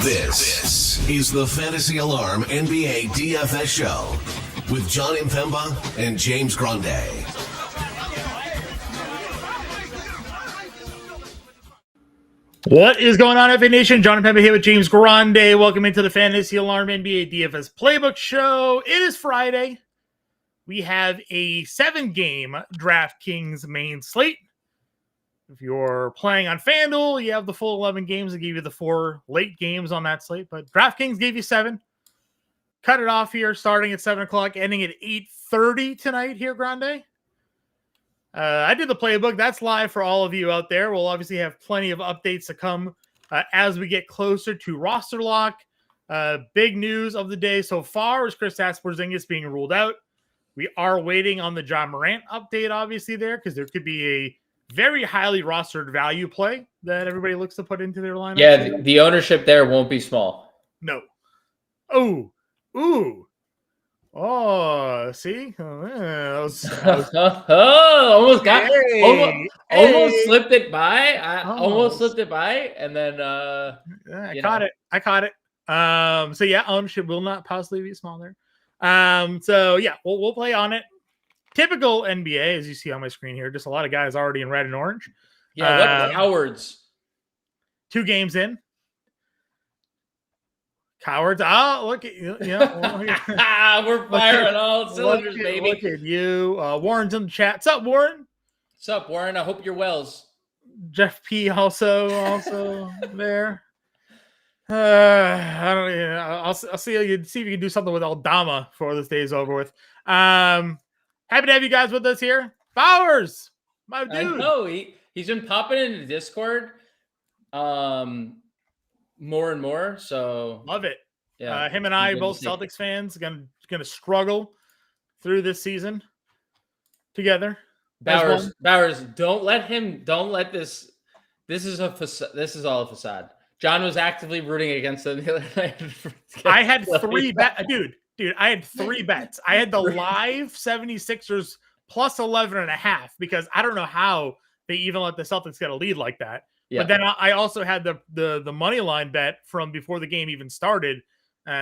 This is the Fantasy Alarm NBA DFS show with John Impemba and James Grande. What is going on, FA Nation? John Impemba here with James Grande. Welcome into the Fantasy Alarm NBA DFS Playbook show. It is Friday. We have a 7-game DraftKings main slate. If you're playing on FanDuel, you have the full 11 games. They gave you the 4 late games on that slate, but DraftKings gave you 7. Cut it off here, starting at 7 o'clock, ending at 8:30 tonight here, Grande. I did the playbook. That's live for all of you out there. We'll obviously have plenty of updates to come as we get closer to roster lock. Big news of the day so far is Kristaps Porzingis being ruled out. We are waiting on the John Morant update, obviously, there, because there could be a very highly rostered value play that everybody looks to put into their lineup. Yeah, the ownership there won't be small. No. Oh. Ooh. Oh, see? Almost slipped it by. Almost slipped it by, and then I caught it. So yeah, ownership will not possibly be small there. So yeah, we'll play on it. Typical NBA, as you see on my screen here, just a lot of guys already in red and orange. Yeah, what cowards? 2 games in. Cowards. Oh, look at you. We're firing all cylinders, baby. Look at you. Warren's in the chat. What's up, Warren? What's up, Warren? I hope you're wells. Jeff P. also there. I don't know. I'll see if you can do something with Aldama before this day is over with. Happy to have you guys with us here. Bowers, my dude. I know he's been popping into Discord more and more. So love it. Yeah, him and I both Celtics fans gonna struggle through this season together. Bowers, don't let this. This is all a facade. John was actively rooting against them the other night. I had 3 bets, dude. I had 3 bets. I had the live 76ers plus 11.5 because I don't know how they even let the Celtics get a lead like that. Yeah. But then I also had the money line bet from before the game even started.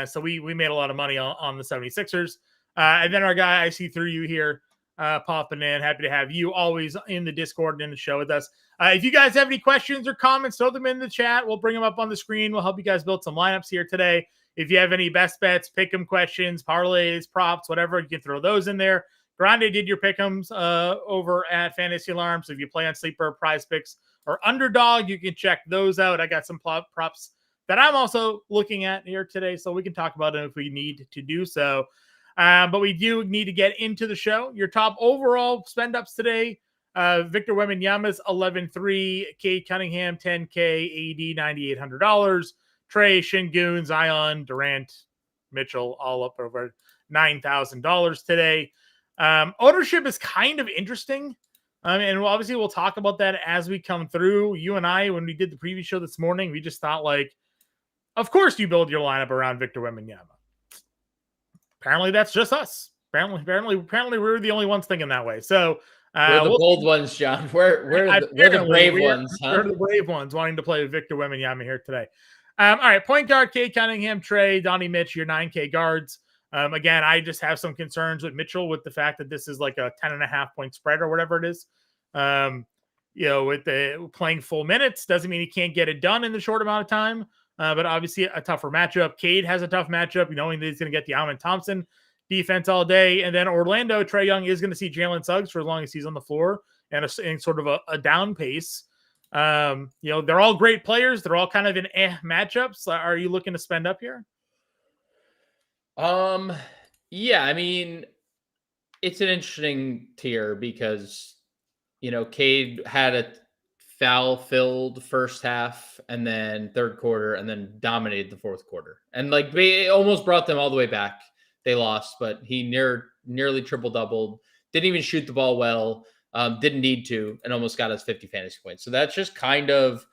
So we made a lot of money on the 76ers. And then our guy, I see through you here, popping in. Happy to have you always in the Discord and in the show with us. If you guys have any questions or comments, throw them in the chat. We'll bring them up on the screen. We'll help you guys build some lineups here today. If you have any best bets, pick'em questions, parlays, props, whatever, you can throw those in there. Grande did your pick'ems over at Fantasy Alarm. So if you play on Sleeper, Prize Picks, or Underdog, you can check those out. I got some props that I'm also looking at here today, so we can talk about it if we need to do so. But we do need to get into the show. Your top overall spend ups today: Victor Wembanyama's 11.3, Cade Cunningham 10K, AD $9,800, Trey, Şengün, Zion, Durant, Mitchell all up over $9,000 today. Ownership is kind of interesting. And obviously we'll talk about that as we come through. You and I, when we did the preview show this morning, we just thought, like, of course you build your lineup around Victor Wembanyama. Apparently that's just us. Apparently we're the only ones thinking that way. So we're the bold ones, John. We're the brave ones. Huh? We're the brave ones wanting to play Victor Wembanyama here today. All right, point guard, Cade Cunningham, Trey, Donnie Mitch, your 9K guards. Again, I just have some concerns with Mitchell with the fact that this is like a 10.5 point spread or whatever it is. With the playing full minutes doesn't mean he can't get it done in the short amount of time. But obviously a tougher matchup. Cade has a tough matchup, knowing that he's going to get the Amen Thompson defense all day. And then Orlando, Trae Young is going to see Jalen Suggs for as long as he's on the floor and in sort of a down pace. They're all great players. They're all kind of in matchups. Are you looking to spend up here? Yeah, I mean, it's an interesting tier because, Cade had a foul-filled first half and then third quarter and then dominated the fourth quarter. And they almost brought them all the way back. They lost, but he nearly triple-doubled, didn't even shoot the ball well, didn't need to, and almost got us 50 fantasy points. So that's just kind of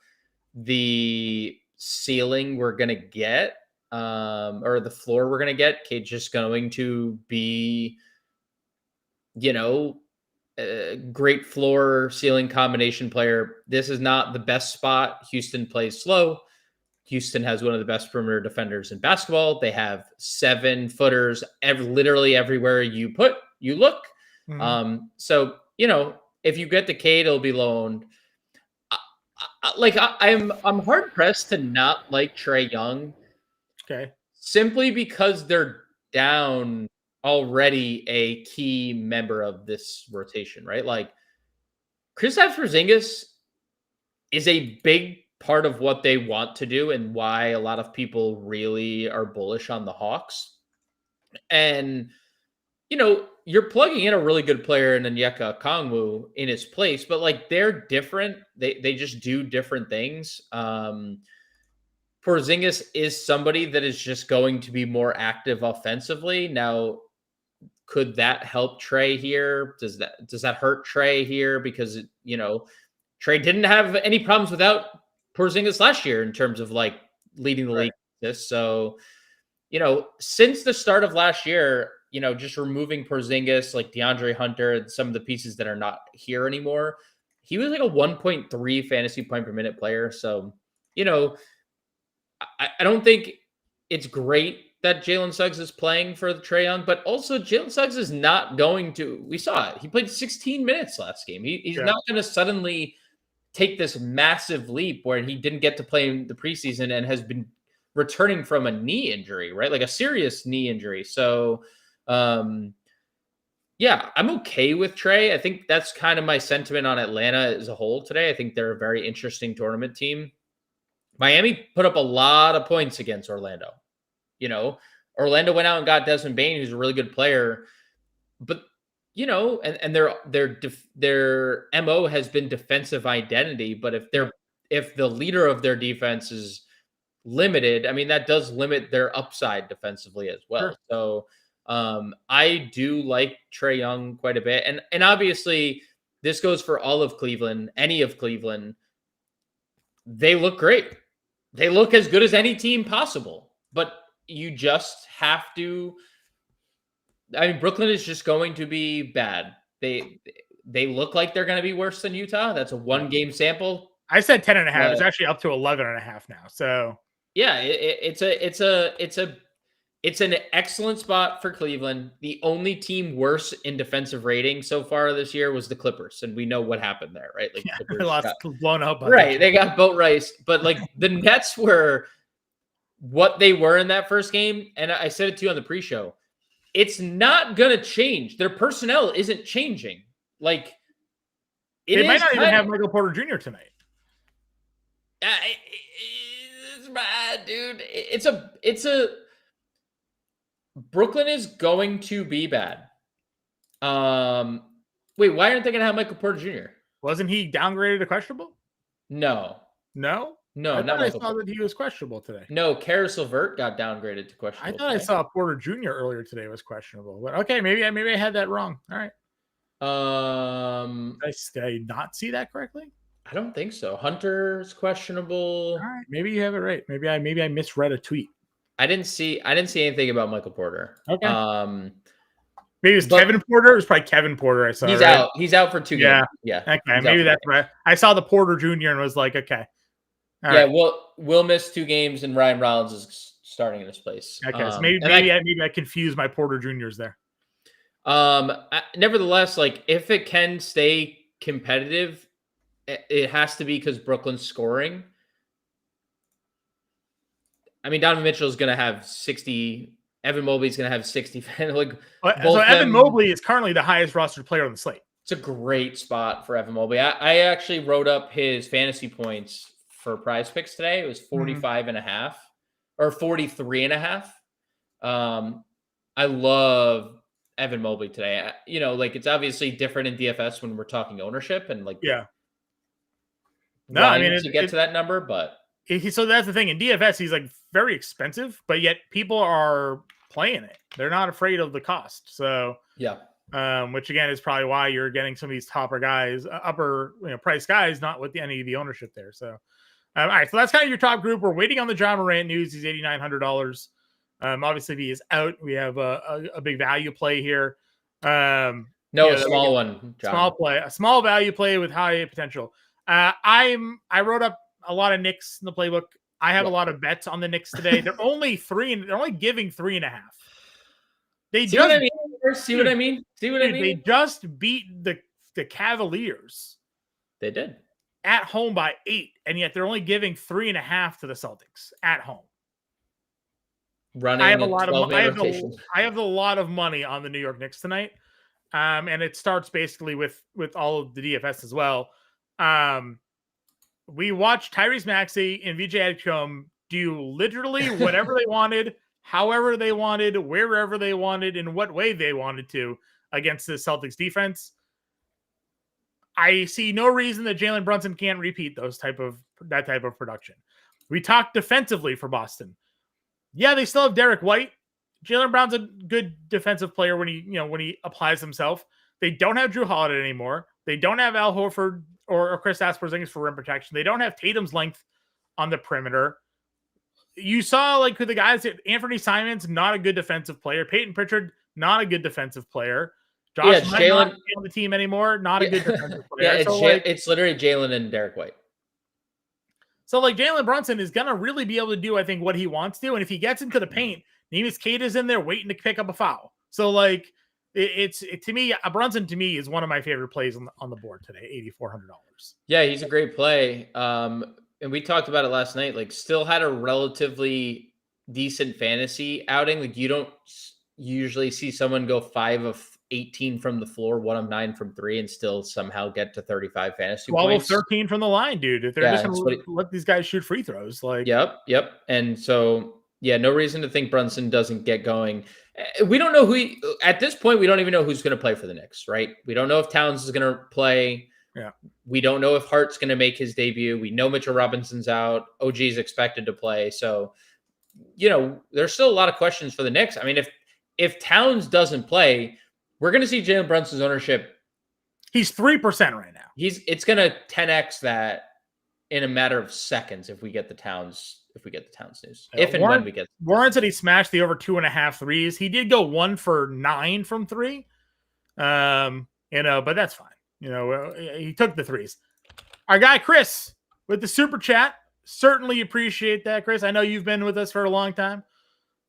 the ceiling we're going to get. Or the floor we're going to get. Cade's just going to be, a great floor ceiling combination player. This is not the best spot. Houston plays slow. Houston has one of the best perimeter defenders in basketball. They have 7-footers literally everywhere you look. So, if you get the Cade, it'll be loaned. I'm hard pressed to not like Trae Young. Okay. Simply because they're down already a key member of this rotation, right? Like Kristaps Porzingis is a big part of what they want to do and why a lot of people really are bullish on the Hawks. And, you're plugging in a really good player in Onyeka Okongwu in his place, but like they're different. They just do different things. Porzingis is somebody that is just going to be more active offensively. Now, could that help Trae here? Does that hurt Trae here? Because, Trae didn't have any problems without Porzingis last year in terms of like leading the league. So, since the start of last year, just removing Porzingis, like DeAndre Hunter, and some of the pieces that are not here anymore, he was like a 1.3 fantasy point per minute player. So, I don't think it's great that Jalen Suggs is playing for the Trae Young, but also Jalen Suggs is not going to. We saw it. He played 16 minutes last game. He's not going to suddenly take this massive leap where he didn't get to play in the preseason and has been returning from a knee injury, right? Like a serious knee injury. So, I'm okay with Trae. I think that's kind of my sentiment on Atlanta as a whole today. I think they're a very interesting tournament team. Miami put up a lot of points against Orlando. Orlando went out and got Desmond Bane, who's a really good player, but and their MO has been defensive identity. But if the leader of their defense is limited, I mean, that does limit their upside defensively as well. Sure. So I do like Trae Young quite a bit, and obviously this goes for all of Cleveland, any of Cleveland. They look great. They look as good as any team possible, but you just have to. I mean, Brooklyn is just going to be bad. They look like they're going to be worse than Utah. That's a 1-game sample. I said 10.5. It's actually up to 11.5 now. So yeah, it's an excellent spot for Cleveland. The only team worse in defensive rating so far this year was the Clippers, and we know what happened there, right? Like they lost blown up. Right, they got boat raced, but like the Nets were what they were in that first game, and I said it to you on the pre-show. It's not gonna change. Their personnel isn't changing. Like they might not even have Michael Porter Jr. tonight. It's bad, dude. It's a. Brooklyn is going to be bad. Wait, why aren't they going to have Michael Porter Jr.? Wasn't he downgraded to questionable? No. I thought I saw that he was questionable today. No, Karis LeVert got downgraded to questionable. I thought today. I saw Porter Jr. earlier today was questionable. But okay, maybe I had that wrong. All right. Did I not see that correctly? I don't think so. Hunter's questionable. All right, maybe you have it right. Maybe I misread a tweet. I didn't see anything about Michael Porter. Okay. Maybe it was Kevin Porter. It was probably Kevin Porter. I saw. He's out. He's out for 2 games. Yeah. Okay. Maybe that's right. I saw the Porter Jr. and was like, okay. All right. We'll miss 2 games, and Ryan Rollins is starting in his place. Okay. So maybe I confused my Porter Juniors there. Nevertheless, like if it can stay competitive, it has to be because Brooklyn's scoring. I mean, Donovan Mitchell is going to have 60. Evan Mobley is going to have 60. So Evan Mobley is currently the highest rostered player on the slate. It's a great spot for Evan Mobley. I actually wrote up his fantasy points for Prize Picks today. It was 45.5 or 43.5. I love Evan Mobley today. It's obviously different in DFS when we're talking ownership and No, I mean to get to that number, but. So that's the thing. In DFS, he's like very expensive, but yet people are playing it. They're not afraid of the cost. So which again is probably why you're getting some of these upper price guys, not with any of the ownership there. So all right, so that's kind of your top group. We're waiting on the John Morant news. He's $8,900. Obviously, if he is out, we have a big value play here. A small one, John. A small value play with high potential. I wrote up a lot of Knicks in the playbook. I have a lot of bets on the Knicks today. They're only they're only giving 3.5. They See just what I mean? See what I mean? See what I mean? They just beat the Cavaliers. They did. At home by 8, and yet they're only giving 3.5 to the Celtics at home. Running I have a lot of I have a lot of money on the New York Knicks tonight. And it starts basically with all of the DFS as well. We watched Tyrese Maxey and VJ Edgecombe do literally whatever they wanted, however they wanted, wherever they wanted, in what way they wanted to against the Celtics defense. I see no reason that Jalen Brunson can't repeat that type of production. We talked defensively for Boston. Yeah, they still have Derek White. Jaylen Brown's a good defensive player when he applies himself. They don't have Drew Holiday anymore. They don't have Al Horford or Chris Porzingis for rim protection. They don't have Tatum's length on the perimeter. You saw like the guys, Anthony Simons, not a good defensive player. Peyton Pritchard, not a good defensive player. Josh Jalen not on the team anymore, not a good defensive player. It's literally Jalen and Derek White. So like Jalen Brunson is gonna really be able to do, I think, what he wants to, and if he gets into the paint, Neemias Queta is in there waiting to pick up a foul. So like to me, Brunson to me is one of my favorite plays on the board today. $8,400. Yeah, he's a great play. And we talked about it last night. Like, still had a relatively decent fantasy outing. Like, you don't usually see someone go 5 of 18 from the floor, 1 of 9 from 3, and still somehow get to 35 fantasy 12 points. 13 from the line, dude. If they're just going to let these guys shoot free throws, like yep. And so, yeah, no reason to think Brunson doesn't get going. We don't know at this point, we don't even know who's going to play for the Knicks, right? We don't know if Towns is going to play. Yeah. We don't know if Hart's going to make his debut. We know Mitchell Robinson's out. OG is expected to play. So, there's still a lot of questions for the Knicks. I mean, if Towns doesn't play, we're going to see Jalen Brunson's ownership. He's 3% right now. It's going to 10x that in a matter of seconds if we get the Towns news. When we get Warren said he smashed the over 2.5 threes. He did go 1 for 9 from 3. But that's fine. He took the threes. Our guy Chris with the super chat. Certainly appreciate that, Chris. I know you've been with us for a long time.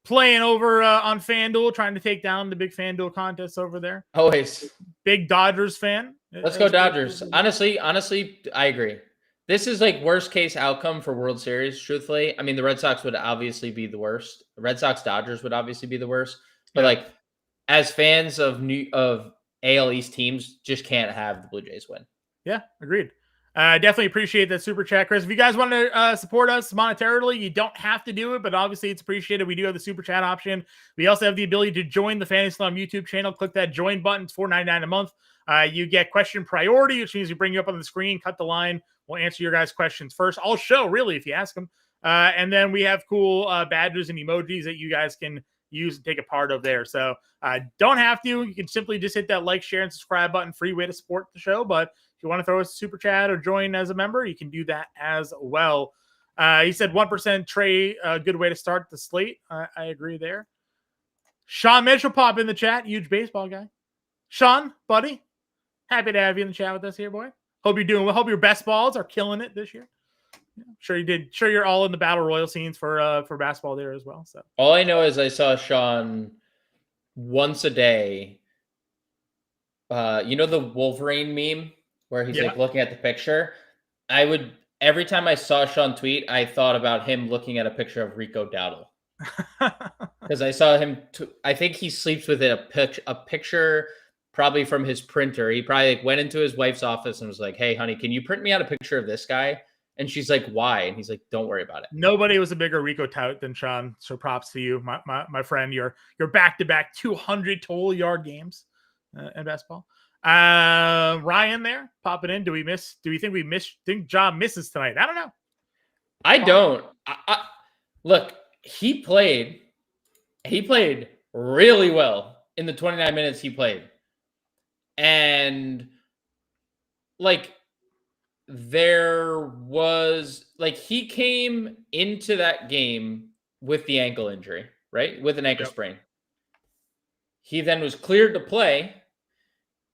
Playing over on FanDuel, trying to take down the big FanDuel contests over there. Always. Big Dodgers fan. Let's go Dodgers. Honestly, I agree. This is like worst case outcome for World Series, truthfully. I mean, the Red Sox would obviously be the worst. The Red Sox Dodgers would obviously be the worst. But like, as fans of AL East teams, just can't have the Blue Jays win. Yeah, agreed. Definitely appreciate that super chat, Chris. If you guys want to support us monetarily, you don't have to do it, but obviously it's appreciated. We do have the super chat option. We also have the ability to join the Fantasy Slam YouTube channel. Click that join button. It's $4.99 a month. You get question priority, which means we bring you up on the screen, cut the line. We'll answer your guys' questions first. All show, really, if you ask them. And then we have cool badges and emojis that you guys can use and take a part of there. So don't have to. You can simply just hit that like, share, and subscribe button. Free way to support the show. But if you want to throw us a super chat or join as a member, you can do that as well. He said 1% Trey, a good way to start the slate. I agree there. Sean Mitchell pop in the chat. Huge baseball guy. Sean, buddy, happy to have you in the chat with us here, boy. Hope you're doing well. Hope your best balls are killing it this year. Yeah, sure you did. Sure you're all in the battle royal scenes for basketball there as well. So all I know is I saw Sean once a day. The Wolverine meme where he's like looking at the picture. Every time I saw Sean tweet, I thought about him looking at a picture of Rico Dowdle. Because I saw him. I think he sleeps with a picture probably from his printer. He probably went into his wife's office and was like, "Hey, honey, can you print me out a picture of this guy?" And she's like, "Why?" And he's like, "Don't worry about it." Nobody was a bigger Rico tout than Sean. So props to you, my friend. You're back-to-back 200 total yard games in basketball. Ryan there popping in. Do we think Ja misses tonight? I don't know. I don't. Look, he played really well in the 29 minutes he played. And there was he came into that game with the ankle injury, right? With an ankle sprain. He then was cleared to play.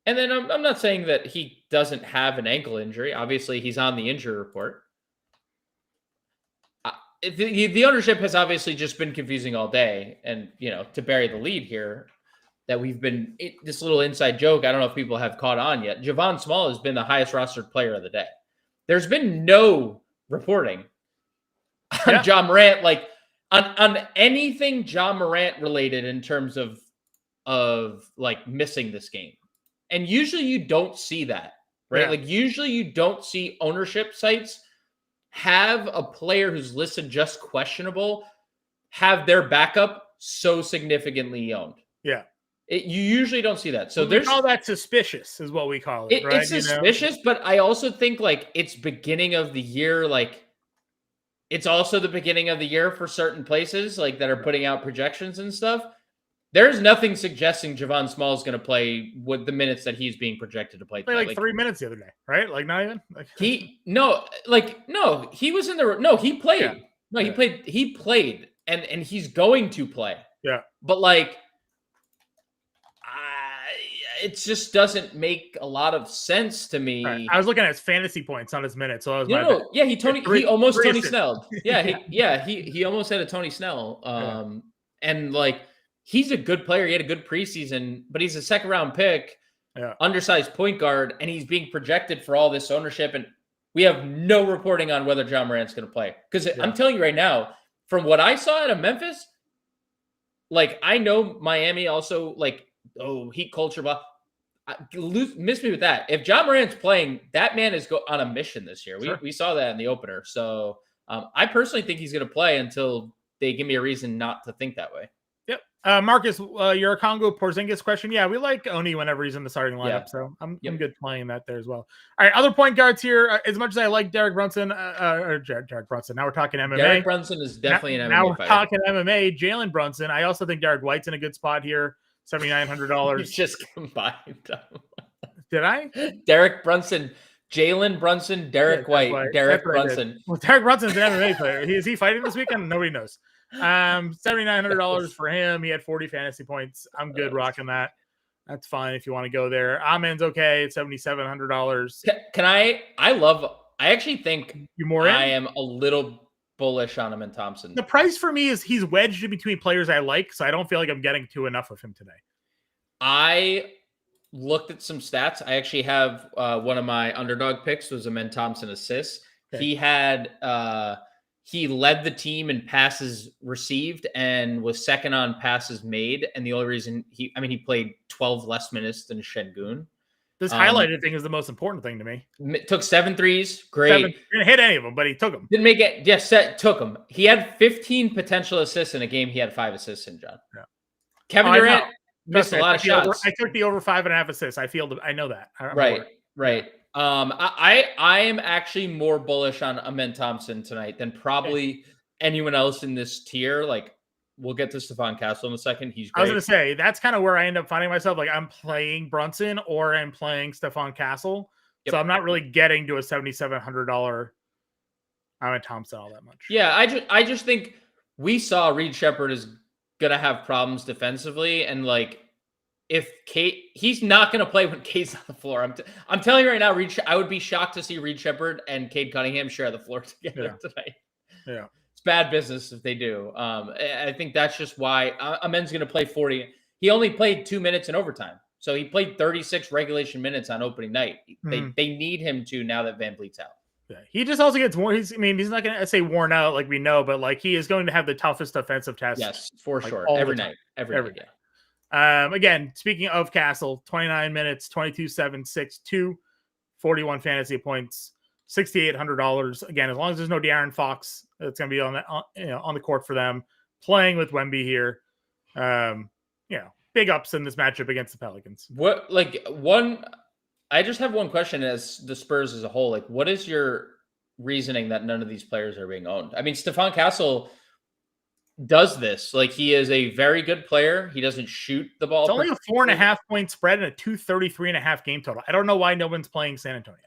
And then I'm not saying that he doesn't have an ankle injury. Obviously, he's on the injury report. the ownership has obviously just been confusing all day. And, to bury the lead here, that we've been this little inside joke. I don't know if people have caught on yet. Javon Small has been the highest rostered player of the day. There's been no reporting on Ja Morant, like on anything Ja Morant related in terms of like missing this game. And usually you don't see that, right? Yeah. Like usually you don't see ownership sites have a player who's listed just questionable have their backup so significantly owned. Yeah. You usually don't see that. So we call that suspicious is what we call it, right? It's suspicious, but I also think like it's beginning of the year. Like it's also the beginning of the year for certain places like that are putting out projections and stuff. There's nothing suggesting Javon Small is going to play with the minutes that he's being projected to play. Like 3 minutes the other day, right? Like not even. Like he was in the he played. Yeah. No, he played, and he's going to play. Yeah, but like. It just doesn't make a lot of sense to me. Right. I was looking at his fantasy points on his minutes, so I was he almost Tony Snelled. Yeah, he almost had a Tony Snell. And like he's a good player. He had a good preseason, but he's a second round pick, undersized point guard, and he's being projected for all this ownership. And we have no reporting on whether Ja Morant's going to play. Because I'm telling you right now, from what I saw out of Memphis, like I know Miami also like. Oh, heat culture, but miss me with that. If Ja Morant's playing, that man is on a mission this year. We saw that in the opener. So I personally think he's going to play until they give me a reason not to think that way. Yep. Marcus, your Congo Porzingis question. Yeah, we like Oni whenever he's in the starting lineup. Yeah. So I'm good playing that there as well. All right, other point guards here. As much as I like Derek Brunson, Derek Brunson. Now we're talking MMA. Derek Brunson is definitely an MMA Now we're fighter. talking MMA. Jalen Brunson. I also think Derek White's in a good spot here. $7,900. You just combined them. Did I? Derek Brunson, Jalen Brunson, Derek White, Derek Brunson. Well, Derek Brunson's an MMA player. Is he fighting this weekend? Nobody knows. $7,900 for him. He had 40 fantasy points. I'm good rocking that. That's fine if you want to go there. Amen's okay at $7,700. I actually think I am a little bullish on him and Thompson. The price for me is he's wedged in between players I like, so I don't feel like I'm getting to enough of him today. I looked at some stats. I actually have one of my underdog picks was Amen Thompson assists. Okay. He had he led the team in passes received and was second on passes made. And the only reason he played 12 less minutes than Şengün. This highlighted thing is the most important thing to me. Took 7 threes. Great. Didn't hit any of them, but he took them. Didn't make it. Yes, took them. He had 15 potential assists in a game. He had 5 assists in, John. Yeah. Kevin Durant missed a lot of shots. I took the over 5.5 assists. I know that. Right. I am actually more bullish on Amen Thompson tonight than probably anyone else in this tier. Like, we'll get to Stephon Castle in a second. He's great. I was going to say, that's kind of where I end up finding myself. Like, I'm playing Brunson or I'm playing Stephon Castle. Yep. So I'm not really getting to a $7,700 Amen Thompson all that much. Yeah, I just think we saw Reed Shepherd is going to have problems defensively. And, like, if he's not going to play when Cade's on the floor. I'm telling you right now, I would be shocked to see Reed Shepherd and Cade Cunningham share the floor together tonight. Yeah. Bad business if they do. I think that's just why Amen's going to play 40. He only played 2 minutes in overtime. So he played 36 regulation minutes on opening night. They need him to now that Van Vliet's out. Yeah. He just also gets worn. He's not going to say worn out like we know, but like he is going to have the toughest defensive test. Yes, for sure. Every night. Again, speaking of Castle, 29 minutes, 22-7, 6-2, 41 fantasy points. $6,800. Again, as long as there's no De'Aaron Fox, it's going to be on the court for them. Playing with Wemby here, big ups in this matchup against the Pelicans. I just have one question as the Spurs as a whole. Like, what is your reasoning that none of these players are being owned? I mean, Stephon Castle does this. Like, he is a very good player. He doesn't shoot the ball. It's only a 4.5 point spread and a 233.5 game total. I don't know why no one's playing San Antonio.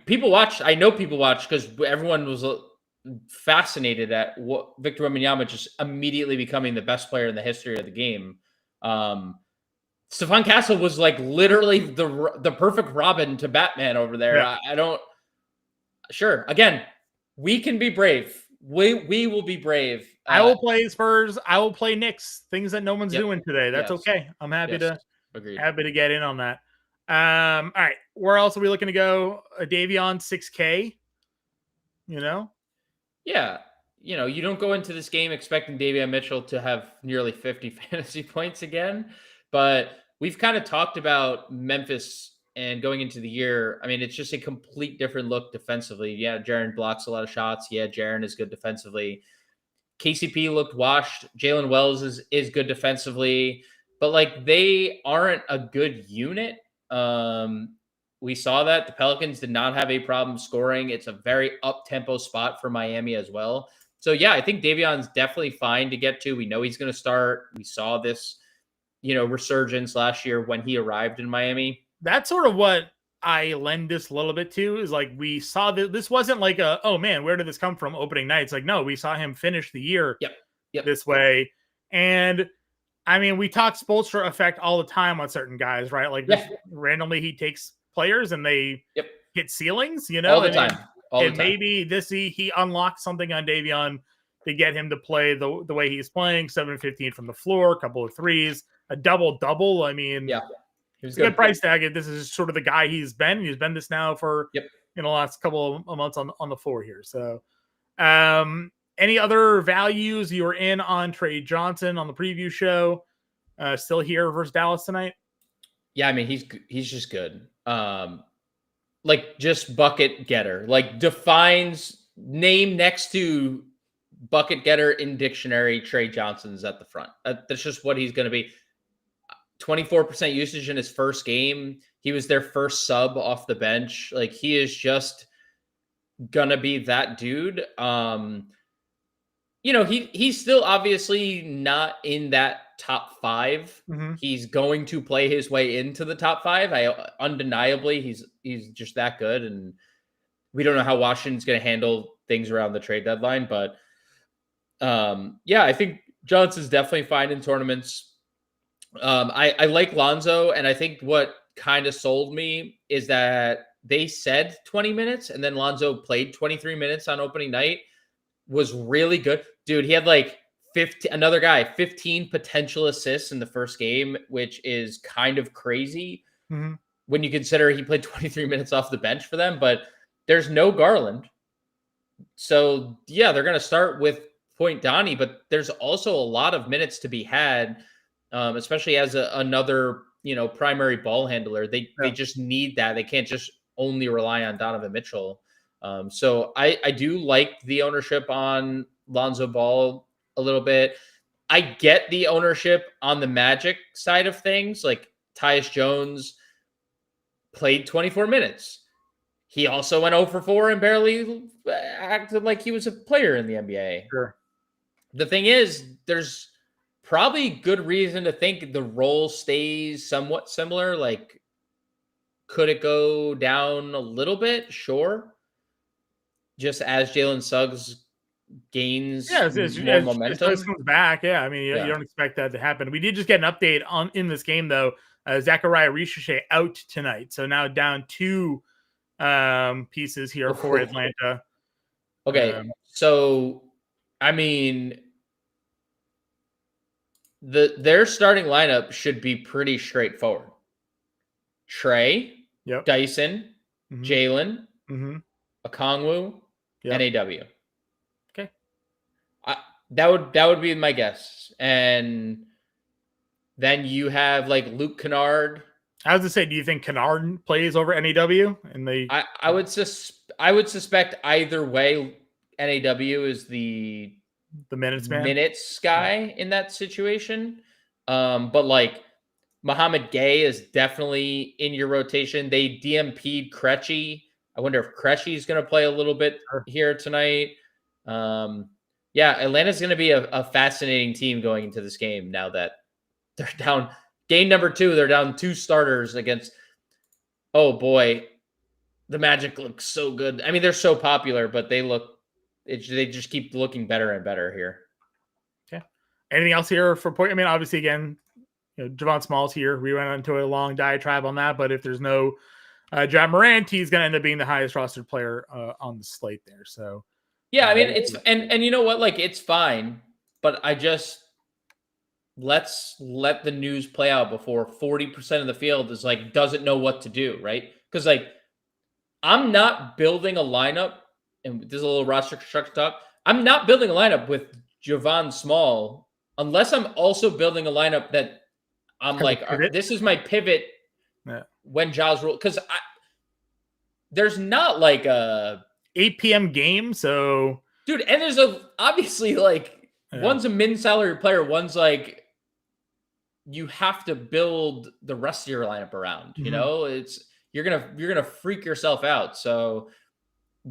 People watch. I know people watch because everyone was fascinated at what Victor Wembanyama just immediately becoming the best player in the history of the game. Stephon Castle was like literally the perfect Robin to Batman over there. Yeah. Sure. Again, We can be brave. We will be brave. I will play Spurs. I will play Knicks. Things that no one's doing today. That's Yes. okay. I'm happy Agreed. to get in on that. All right. Where else are we looking to go? Davion 6K. Yeah. You don't go into this game expecting Davion Mitchell to have nearly 50 fantasy points again, but we've kind of talked about Memphis and going into the year. I mean, it's just a complete different look defensively. Yeah, Jaren blocks a lot of shots. Yeah, Jaren is good defensively. KCP looked washed. Jalen Wells is good defensively, but like they aren't a good unit. We saw that the Pelicans did not have a problem scoring. It's a very up-tempo spot for Miami as well. So yeah, I think Davion's definitely fine to get to. We know he's going to start. We saw this, resurgence last year when he arrived in Miami. That's sort of what I lend this a little bit to, is like we saw that this wasn't like oh man, where did this come from opening night? It's like, no, we saw him finish the year this way. And I mean, we talk Spoelstra effect all the time on certain guys, right? Like randomly he takes players and they hit ceilings, all the time. Maybe he unlocked something on Davion to get him to play the way he's playing. 7-15 from the floor, a couple of threes, a double. I mean, it's a good price tag. This is sort of the guy he's been. He's been this now for the last couple of months on the floor here. So, any other values you were in on Trey Johnson on the preview show? Still here versus Dallas tonight? Yeah, I mean he's just good. Like just bucket getter. Like defines name next to bucket getter in dictionary. Trey Johnson's at the front. That's just what he's going to be. 24% usage in his first game. He was their first sub off the bench. Like he is just gonna be that dude. He's still obviously not in that top 5. Mm-hmm. He's going to play his way into the top 5. Undeniably he's just that good, and we don't know how Washington's going to handle things around the trade deadline, but I think Johnson's definitely fine in tournaments. I like Lonzo, and I think what kind of sold me is that they said 20 minutes, and then Lonzo played 23 minutes on opening night, was really good. Dude, he had like 15 potential assists in the first game, which is kind of crazy when you consider he played 23 minutes off the bench for them, but there's no Garland. So yeah, they're going to start with Point Donnie, but there's also a lot of minutes to be had. Especially as another, primary ball handler. They just need that. They can't just only rely on Donovan Mitchell. So I do like the ownership on Lonzo Ball a little bit. I get the ownership on the Magic side of things. Like Tyus Jones played 24 minutes. He also went 0 for 4 and barely acted like he was a player in the NBA. Sure. The thing is, there's probably good reason to think the role stays somewhat similar. Like, could it go down a little bit? Sure. Just as Jalen Suggs gains more momentum. Suggs comes back. Yeah, I mean, you don't expect that to happen. We did just get an update in this game, though. Zachariah Ricochet out tonight. So now down 2 pieces here for Atlanta. Okay. So, I mean, their starting lineup should be pretty straightforward. Trey, Dyson, Jalen, Okongwu, NAW. Okay, that would be my guess. And then you have like Luke Kennard. I was to say, do you think Kennard plays over NAW? And I would suspect either way, NAW is the minutes guy in that situation. But like Mohamed Gay is definitely in your rotation. They DMP'd Krejci. I wonder if Krejci is going to play a little bit here tonight. Atlanta's going to be a fascinating team going into this game now that they're down. Game number 2, they're down 2 starters against. Oh boy, the Magic looks so good. I mean, they're so popular, but they just keep looking better and better here. Okay. Anything else here for point? I mean, obviously, again, Javon Small's here. We went into a long diatribe on that, but if there's no Ja Morant, he's going to end up being the highest rostered player on the slate there. So Yeah, I mean it's and you know what, like it's fine, but let's let the news play out before 40% of the field is like doesn't know what to do, right? Because like I'm not building a lineup, and this is a little roster construction talk. I'm not building a lineup with Javon Small unless I'm also building a lineup that I'm like, this is my pivot when Giles rule. Because there's not like a 8 p.m. game, so dude, and there's obviously like one's a min salary player, one's like you have to build the rest of your lineup around. You know, you're gonna freak yourself out. So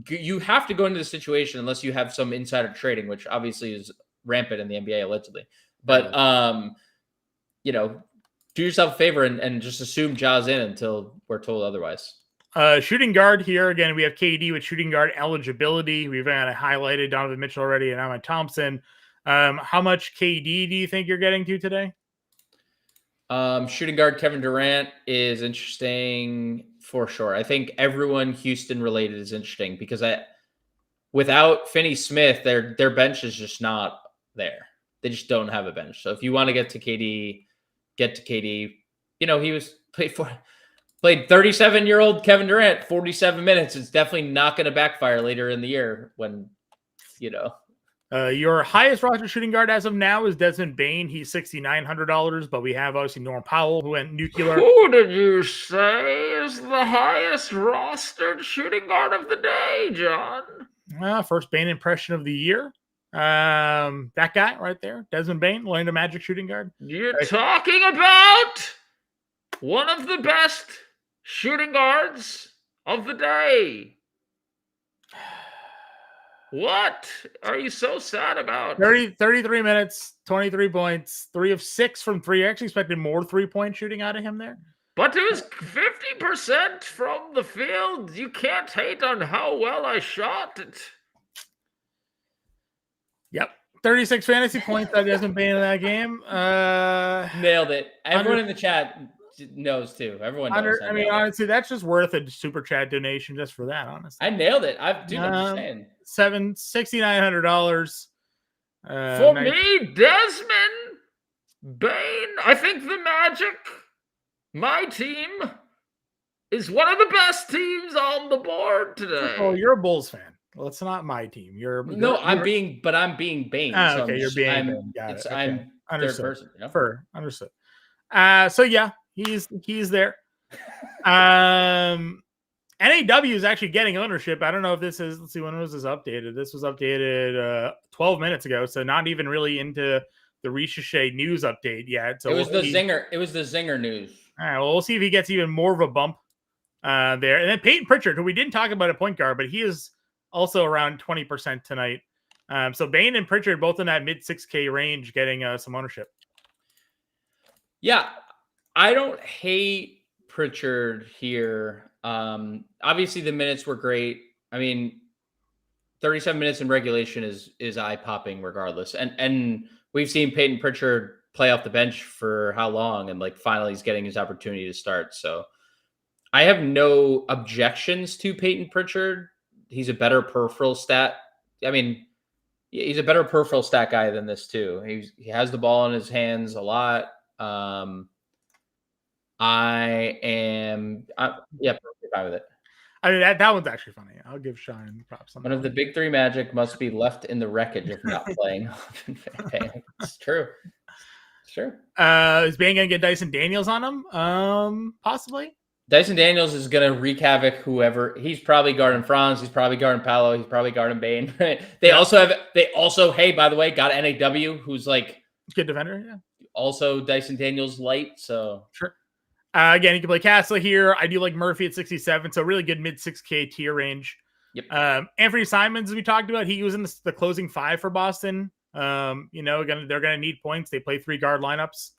you have to go into the situation unless you have some insider trading, which obviously is rampant in the NBA allegedly. But you know, do yourself a favor and just assume Ja's in until we're told otherwise. Shooting guard here again. We have KD with shooting guard eligibility. We've highlighted Donovan Mitchell already and Ahmad Thompson. How much KD do you think you're getting to today? Shooting guard Kevin Durant is interesting for sure. I think everyone Houston related is interesting because without Finney-Smith, their bench is just not there. They just don't have a bench. So if you want to get to KD, get to KD. You know, he played 37-year-old Kevin Durant 47 minutes. It's definitely not going to backfire later in the year when, you know. Your highest roster shooting guard as of now is Desmond Bane. He's $6,900, but we have obviously Norm Powell who went nuclear. Who did you say is the highest rostered shooting guard of the day, John? First Bane impression of the year. That guy right there, Desmond Bane, Orlando Magic shooting guard. You're talking about one of the best shooting guards of the day. What are you so sad about? 33 minutes, 23 points, 3 of 6 from 3. I actually expected more 3-point shooting out of him there. But it was 50% from the field. You can't hate on how well I shot it. Yep. 36 fantasy points that hasn't been in that game. Nailed it. Everyone in the chat knows too. Everyone knows. I mean, honestly, that's just worth a super chat donation just for that, honestly. I nailed it. I'm just saying. $6,900. For me, Desmond Bane, I think the Magic, my team, is one of the best teams on the board today. Oh, you're a Bulls fan. Well, it's not my team. I'm being Bane. So okay, you're being Bane. Got it. Okay. I'm understood. Third person. You know? Understood. So yeah, he's there. NAW is actually getting ownership. I don't know if this is. Let's see, when was this updated? This was updated 12 minutes ago, so not even really into the Ricochet news update yet. So it was the zinger. It was the zinger news. All right, well, we'll see if he gets even more of a bump there. And then Peyton Pritchard, who we didn't talk about at point guard, but he is also around 20% tonight. So Bane and Pritchard both in that mid 6K range, getting some ownership. Yeah, I don't hate Pritchard here. Obviously the minutes were great. I mean, 37 minutes in regulation is eye-popping regardless. And we've seen Peyton Pritchard play off the bench for how long, and like finally he's getting his opportunity to start. So I have no objections to Peyton Pritchard. He's a better peripheral stat. I mean, he's a better peripheral stat guy than this too. He has the ball in his hands a lot. Perfectly fine with it. I mean, that one's actually funny. I'll give Sean props on that. One of the big three Magic must be left in the wreckage of not playing. It's true. It's true. Is Bane going to get Dyson Daniels on him? Possibly. Dyson Daniels is going to wreak havoc whoever. He's probably guarding Franz. He's probably guarding Paolo. He's probably guarding Bane. They also, hey, by the way, got NAW, who's like good defender. Yeah. Also Dyson Daniels light. So sure. Again, you can play Castle here. I do like Murphy at 67, so really good mid 6K tier range. Yep. Anthony Simons, as we talked about, he was in the closing 5 for Boston. They're gonna need points. They play 3 guard lineups,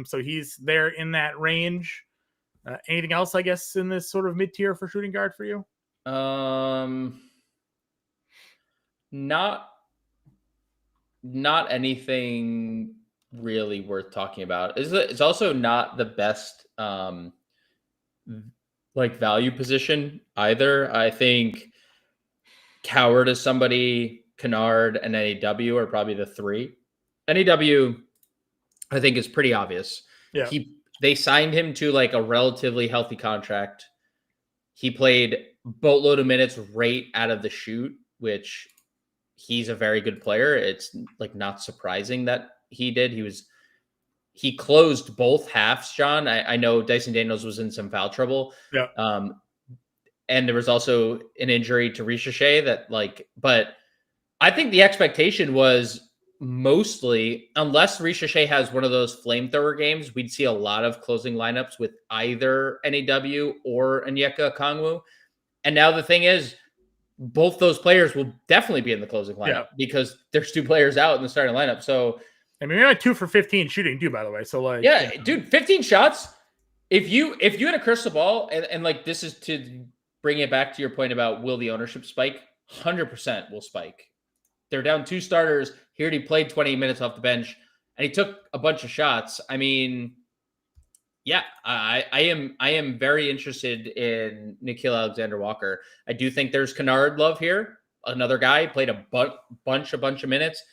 so he's there in that range. Anything else, I guess, in this sort of mid tier for shooting guard for you? Not anything really worth talking about. It's also not the best like value position either. I think Coward is somebody, Kennard, and NAW are probably the three. NAW, I think, is pretty obvious. Yeah. They signed him to like a relatively healthy contract. He played boatload of minutes right out of the chute, which he's a very good player. It's like not surprising that he did. He closed both halves, John. I know Dyson Daniels was in some foul trouble. Yeah. And there was also an injury to Ricochet but I think the expectation was mostly, unless Ricochet has one of those flamethrower games, we'd see a lot of closing lineups with either NAW or Onyeka Okongwu. And now the thing is, both those players will definitely be in the closing lineup because there's two players out in the starting lineup. So, I mean, we had 2 for 15 shooting too, by the way. So like, yeah, dude, 15 shots. If you had a crystal ball, and like this is to bring it back to your point about will the ownership spike? 100% will spike. They're down 2 starters. He already played 20 minutes off the bench, and he took a bunch of shots. I mean, yeah, I am very interested in Nickeil Alexander-Walker. I do think there's Kennard love here. Another guy played a bunch of minutes,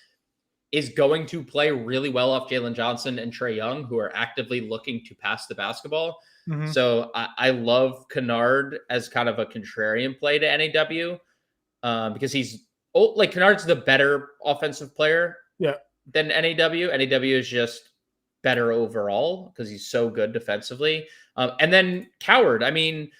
is going to play really well off Jalen Johnson and Trae Young, who are actively looking to pass the basketball. Mm-hmm. So I love Kennard as kind of a contrarian play to NAW because Kennard's the better offensive player than NAW. NAW is just better overall because he's so good defensively. And then Coward, I mean,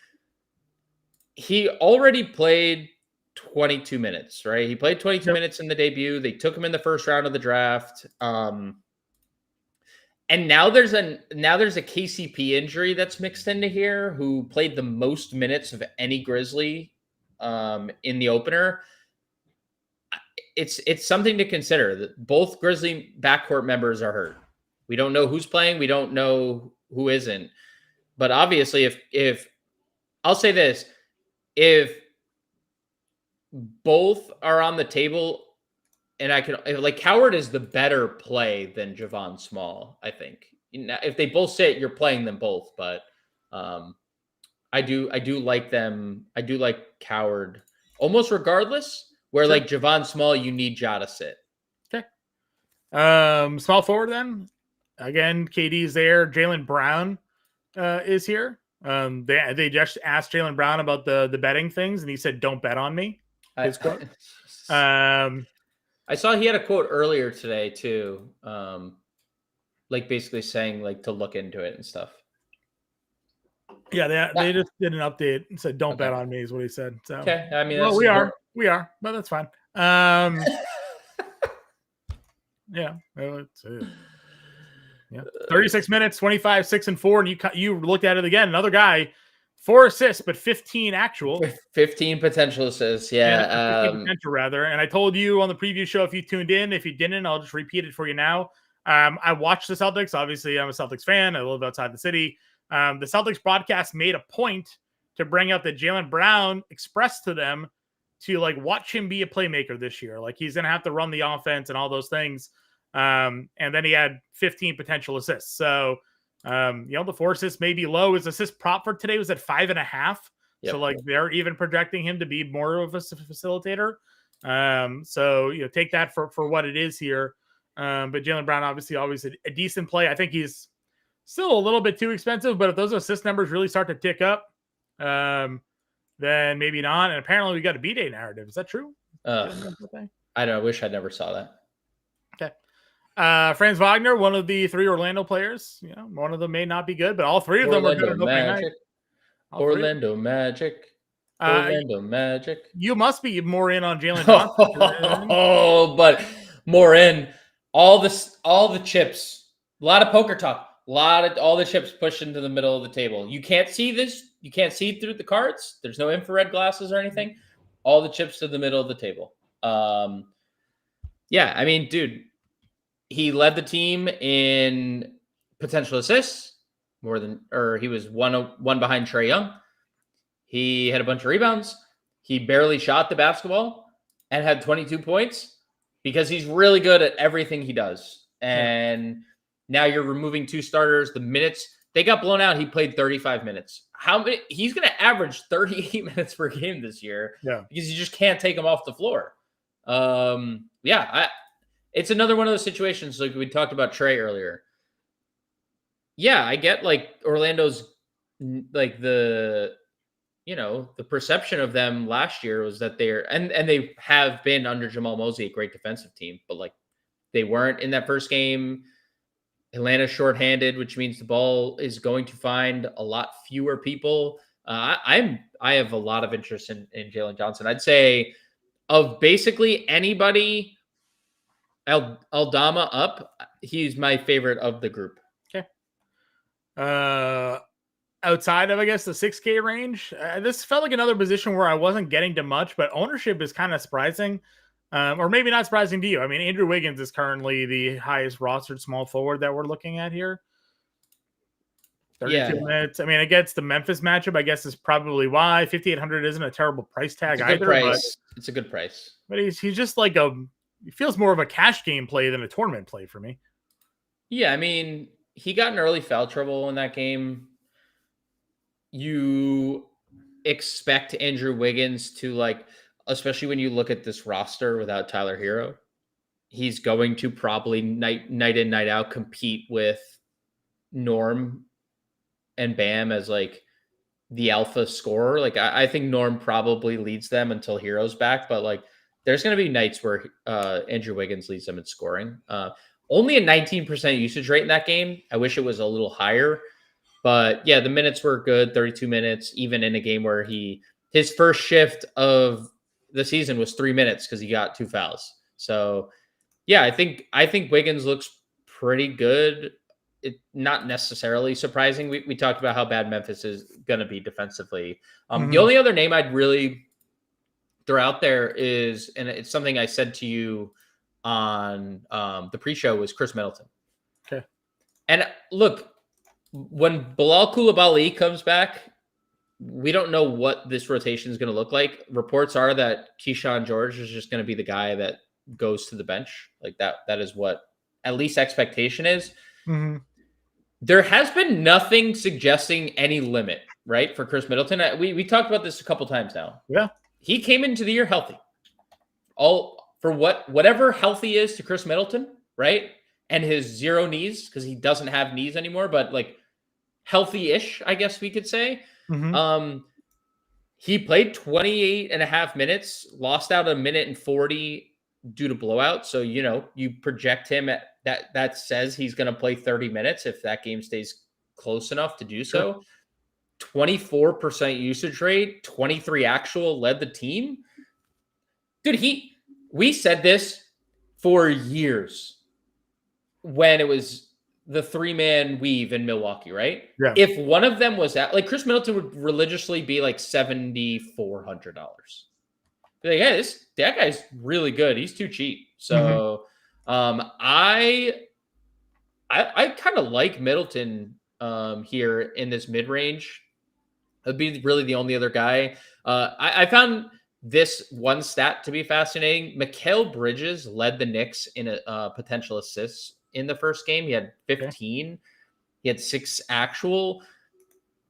he already played 22 minutes, right? He played 22 minutes in the debut. They took him in the first round of the draft. And now there's a KCP injury that's mixed into here, who played the most minutes of any Grizzly in the opener. It's something to consider that both Grizzly backcourt members are hurt. We don't know who's playing. We don't know who isn't. But obviously, if I'll say this, if both are on the table, and Coward is the better play than Javon Small, I think. If they both sit, you're playing them both. But I do like them. I do like Coward almost regardless. Where like Javon Small, you need Ja to sit. Okay. Small forward then. Again, KD's there. Jaylen Brown is here. They just asked Jaylen Brown about the betting things, and he said, "Don't bet on me." His quote. I saw he had a quote earlier today too, basically saying to look into it and stuff. Yeah, they just did an update and said, "Don't bet on me," is what he said. So okay, I mean, we are, but that's fine. Yeah, it's 36 minutes, 25, 6 and 4, and you looked at it again. Another guy, 4 assists, but 15 actual. 15 potential assists, yeah. 15 potential rather. And I told you on the preview show if you tuned in. If you didn't, I'll just repeat it for you now. I watched the Celtics. Obviously, I'm a Celtics fan. I live outside the city. The Celtics broadcast made a point to bring up that Jaylen Brown expressed to them to watch him be a playmaker this year. He's going to have to run the offense and all those things. And then he had 15 potential assists. So, the 4 assists may be low. His assist prop for today was at 5.5. Yep. So they're even projecting him to be more of a facilitator. So take that for what it is here. But Jaylen Brown, obviously always a decent play. I think he's still a little bit too expensive, but if those assist numbers really start to tick up, then maybe not. And apparently we got a B-Day narrative. Is that true? I don't know. I wish I never saw that. Okay. Franz Wagner, one of the 3 Orlando players. One of them may not be good, but all 3 of them are good. Orlando Magic. Orlando Magic. You must be more in on Jalen Johnson. Oh, but more in. All the chips. A lot of poker talk. All the chips pushed into the middle of the table. You can't see this. You can't see through the cards. There's no infrared glasses or anything. All the chips to the middle of the table. Yeah, I mean, dude, he led the team in potential assists he was one behind Trae Young. He had a bunch of rebounds. He barely shot the basketball and had 22 points because he's really good at everything he does. And now you're removing 2 starters. The minutes, They got blown out. He played 35 minutes. How many? He's going to average 38 minutes per game this year. Yeah, because you just can't take him off the floor. It's another one of those situations like we talked about Trey earlier. Yeah, I get like Orlando's like the perception of them last year was that they're and they have been under Jamal Mosey a great defensive team, but like they weren't in that first game. Atlanta's shorthanded, which means the ball is going to find a lot fewer people. I have a lot of interest in Jalen Johnson. I'd say of basically anybody Aldama up, he's my favorite of the group. Okay. Outside of, I guess, the 6K range, this felt like another position where I wasn't getting to much, but ownership is kind of surprising. Or maybe not surprising to you. I mean, Andrew Wiggins is currently the highest rostered small forward that we're looking at here. 32 minutes. I mean, against the Memphis matchup, I guess is probably why 5,800 isn't a terrible price tag either. Price. It's a good price. But he's just like he feels more of a cash game play than a tournament play for me. Yeah, I mean, he got in early foul trouble in that game. You expect Andrew Wiggins to like, especially when you look at this roster without Tyler Hero, he's going to probably night in, night out compete with Norm and Bam as like the alpha scorer. Like I think Norm probably leads them until Hero's back, but like there's going to be nights where Andrew Wiggins leads them in scoring. Only a 19% usage rate in that game. I wish it was a little higher, but yeah, the minutes were good. 32 minutes, even in a game where his first shift of the season was 3 minutes because he got 2 fouls. So yeah, I think Wiggins looks pretty good. Not necessarily surprising. We talked about how bad Memphis is going to be defensively. The only other name I'd really throw out there is, and it's something I said to you on the pre-show, was Chris Middleton. Okay. And look, when Bilal Coulibaly comes back, we don't know what this rotation is going to look like. Reports are that Keyshawn George is just going to be the guy that goes to the bench. Like that is what at least expectation is. Mm-hmm. There has been nothing suggesting any limit, right, for Chris Middleton. We talked about this a couple times now. Yeah. He came into the year healthy. All for whatever healthy is to Chris Middleton, right? And his 0 knees, because he doesn't have knees anymore, but like healthy-ish, I guess we could say. Mm-hmm. He played 28 and a half minutes, lost out 1 minute and 40 due to blowout. So, you project him at that says he's going to play 30 minutes if that game stays close enough to do so. 24% usage rate, 23 actual, led the team. Dude, we said this for years when it was the 3-man weave in Milwaukee, right? Yeah. If one of them was at, like, Chris Middleton would religiously be like $7,400. Be like, hey, that guy's really good. He's too cheap. So I kind of like Middleton here in this mid-range. That'd be really the only other guy. I found this one stat to be fascinating. Mikal Bridges led the Knicks in a potential assists in the first game. He had 15. Okay. He had 6 actual.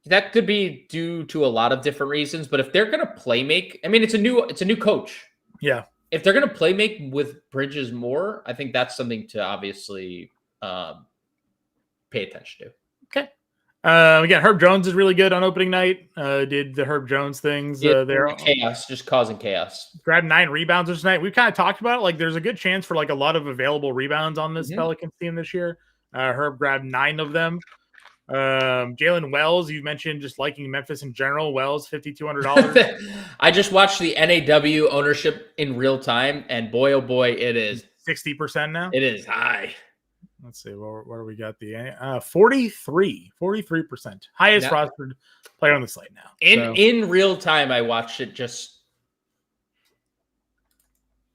That could be due to a lot of different reasons, but if they're going to play make, I mean, it's a new coach. Yeah. If they're going to play make with Bridges more, I think that's something to obviously pay attention to. Okay. Again, Herb Jones is really good on opening night. Did the Herb Jones things there. Chaos, just causing chaos. Grabbed 9 rebounds this night. We've kind of talked about it. Like, there's a good chance for like a lot of available rebounds on this Pelicans team this year. Herb grabbed 9 of them. Jalen Wells, you mentioned just liking Memphis in general. Wells, $5,200. I just watched the NAW ownership in real time, and boy, oh boy, it is 60% now. It is high. Let's see where we got the 43%, highest rostered player on the slate now. In real time, I watched it just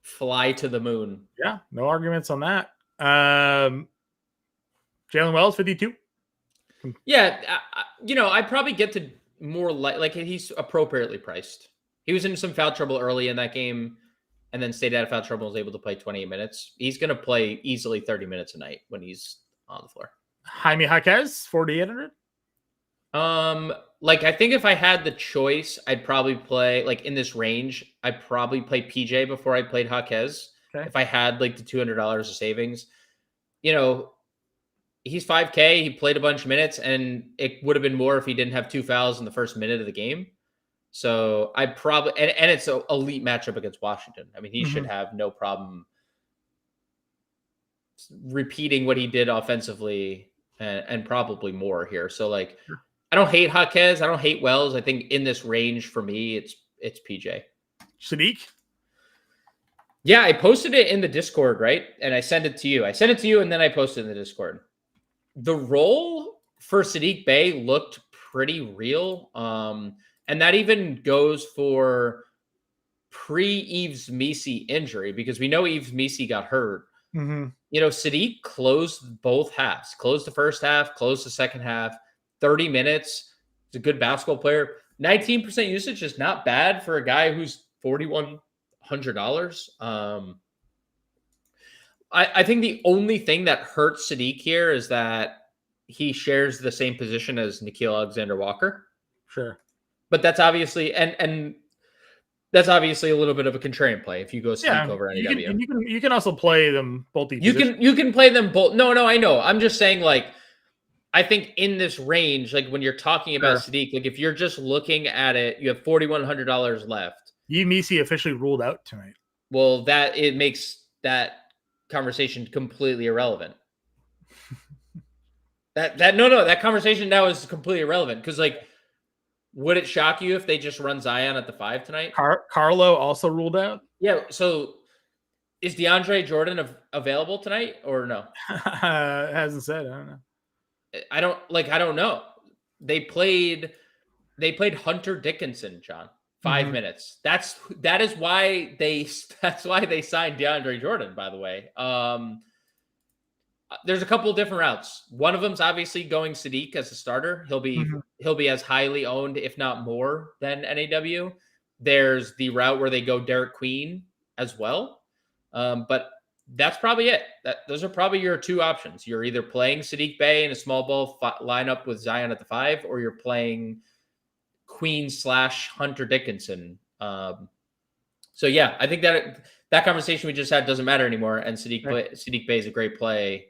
fly to the moon. Yeah, no arguments on that. Jalen Wells, 52. Yeah, I probably get to more like he's appropriately priced. He was in some foul trouble early in that game and then stayed out of foul trouble and was able to play 28 minutes. He's going to play easily 30 minutes a night when he's on the floor. Jaime Jaquez, 4,800. Like I think if I had the choice, I'd probably play like in this range. I'd probably play PJ before I played Jaquez. Okay. If I had like the $200 of savings, he's 5K. He played a bunch of minutes, and it would have been more if he didn't have 2 fouls in the first minute of the game. So I probably and it's an elite matchup against Washington. I mean, he should have no problem repeating what he did offensively and probably more here. So like, I don't hate Jaquez. I don't hate Wells. I think in this range for me, it's PJ. Sadiq? Yeah, I posted it in the Discord, right? And I sent it to you. And then I posted in the Discord. The role for Sadiq Bey looked pretty real. And that even goes for pre-Yves Missi injury, because we know Yves Missi got hurt. Sadiq closed both halves, closed the first half, closed the second half, 30 minutes. He's a good basketball player. 19% usage is not bad for a guy who's $4,100. I think the only thing that hurts Sadiq here is that he shares the same position as Nickeil Alexander-Walker. Sure. But that's obviously and that's obviously a little bit of a contrarian play if you go Sadiq over NAW. You can also play them both. You can play them both. No, I know. I'm just saying, like, I think in this range, like when you're talking about Sadiq, like if you're just looking at it, you have $4,100 left. Missi officially ruled out tonight. Well, it makes that conversation completely irrelevant. That conversation now is completely irrelevant because, like, would it shock you if they just run Zion at the 5 tonight? Carlo also ruled out. Yeah. So is DeAndre Jordan available tonight or no? Hasn't said. I don't know. They played Hunter Dickinson, John. 5 minutes. That is why they signed DeAndre Jordan, by the way. There's a couple of different routes. One of them's obviously going Sadiq as a starter. He'll be as highly owned, if not more, than NAW. There's the route where they go Derek Queen as well. But that's probably it. Those are probably your two options. You're either playing Sadiq Bey in a small ball lineup with Zion at the 5, or you're playing Queen / Hunter Dickinson. So yeah, I think that conversation we just had doesn't matter anymore. And Sadiq Bey is a great play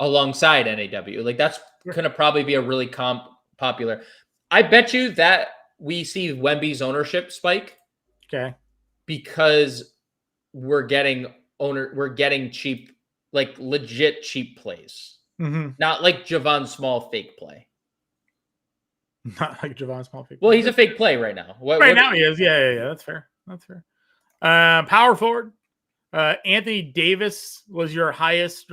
alongside NAW. Like that's going to probably be a really popular. I bet you that we see Wemby's ownership spike. Okay. Because we're getting cheap, like legit cheap plays. Not like Javon Small fake play. Not like Javon Small fake. Well, he's a fake play right now. Now he is. Yeah. That's fair. Power forward. Anthony Davis was your highest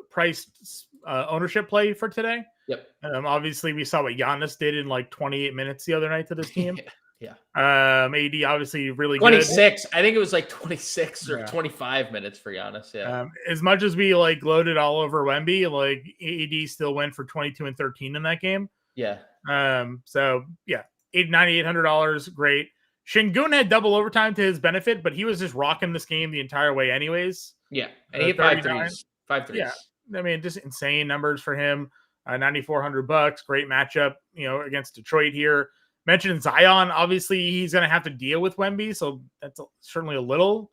priced ownership play for today. Yep. Obviously, we saw what Giannis did in like 28 minutes the other night to this team. Yeah. AD obviously really 26. Good. I think it was like 26 or 25 minutes for Giannis. Yeah. As much as we like gloated all over Wemby, like AD still went for 22 and 13 in that game. Yeah. So yeah, $9,800, great. Şengün had double overtime to his benefit, but he was just rocking this game the entire way, anyways. Yeah, and he hit 5 threes. 5 threes. Yeah, I mean, just insane numbers for him. $9,400, great matchup, against Detroit here. Mentioned Zion, obviously he's going to have to deal with Wemby, so that's certainly a little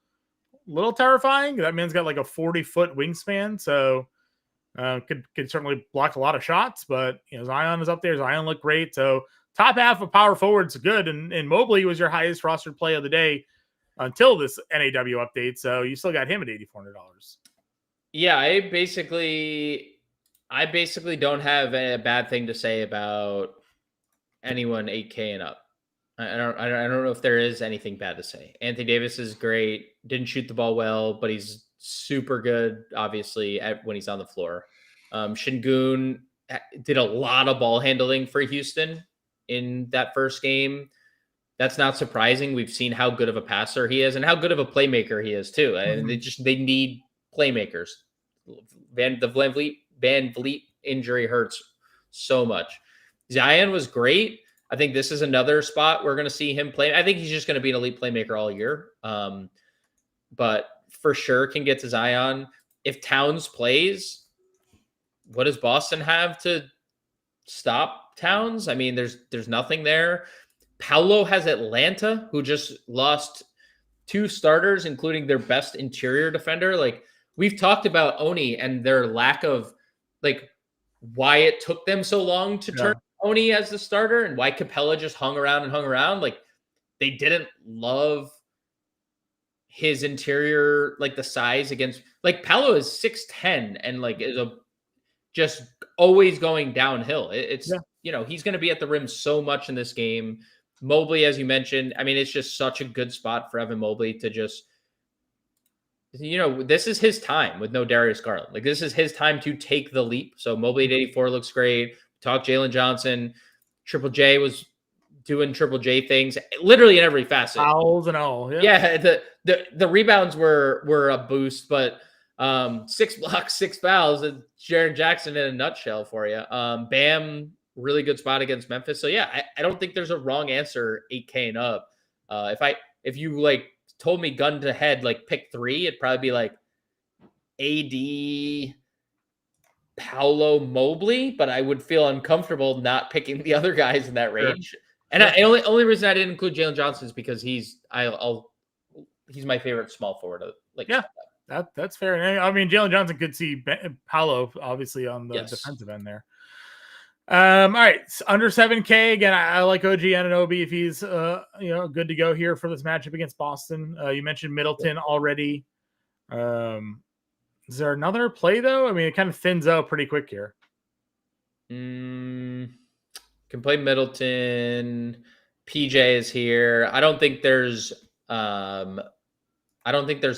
terrifying. That man's got like a 40-foot wingspan, so could certainly block a lot of shots. But Zion is up there. Zion looked great, so top half of power forwards good, and Mobley was your highest rostered play of the day until this NAW update. So you still got him at $8,400. Yeah, I basically don't have a bad thing to say about anyone 8K and up. I don't know if there is anything bad to say. Anthony Davis is great. Didn't shoot the ball well, but he's super good, obviously, when he's on the floor. Şengün did a lot of ball handling for Houston in that first game. That's not surprising. We've seen how good of a passer he is and how good of a playmaker he is too. And they need playmakers. Van Vliet injury hurts so much. Zion was great. I think this is another spot we're going to see him play. I think he's just going to be an elite playmaker all year. But for sure can get to Zion. If Towns plays, what does Boston have to stop Towns. I mean, there's nothing there. Paolo has Atlanta, who just lost 2 starters, including their best interior defender. Like, we've talked about Oni and their lack of, like, why it took them so long to turn Oni as the starter and why Capella just hung around. Like, they didn't love his interior, like the size against, like, Paolo is 6'10" and like is just always going downhill. It's he's going to be at the rim so much in this game. Mobley, as you mentioned, I mean, it's just such a good spot for Evan Mobley to just, this is his time with no Darius Garland. Like, this is his time to take the leap. So Mobley at 84 looks great. Talk Jalen Johnson. Triple J was doing Triple J things literally in every facet. Fouls and all. Yeah, the rebounds were a boost, but 6 blocks, 6 fouls, and Jaren Jackson in a nutshell for you. Bam, really good spot against Memphis. So yeah, I don't think there's a wrong answer 8K and up. If you like told me gun to head, like pick 3, it'd probably be like AD, Paolo, Mobley, but I would feel uncomfortable not picking the other guys in that range. Sure. And the only reason I didn't include Jalen Johnson is because he's my favorite small forward. That's fair. I mean, Jalen Johnson could see Paolo obviously on the defensive end there. All right, under 7K again. I like OG Anunoby if he's good to go here for this matchup against Boston. You mentioned Middleton already. Is there another play though? I mean, it kind of thins out pretty quick here. Can play Middleton. PJ is here. I don't think there's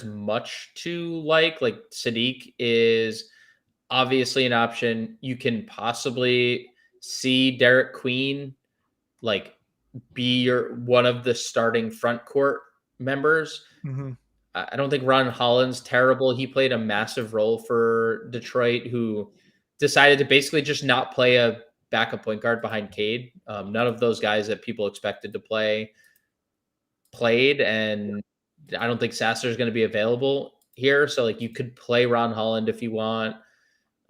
much to like. Like, Sadiq is obviously an option. You can possibly see Derek Queen like be one of the starting front court members. Mm-hmm. I don't think Ron Holland's terrible. He played a massive role for Detroit, who decided to basically just not play a backup point guard behind Cade. None of those guys that people expected to play played, and I don't think Sasser is going to be available here. So like, you could play Ron Holland if you want.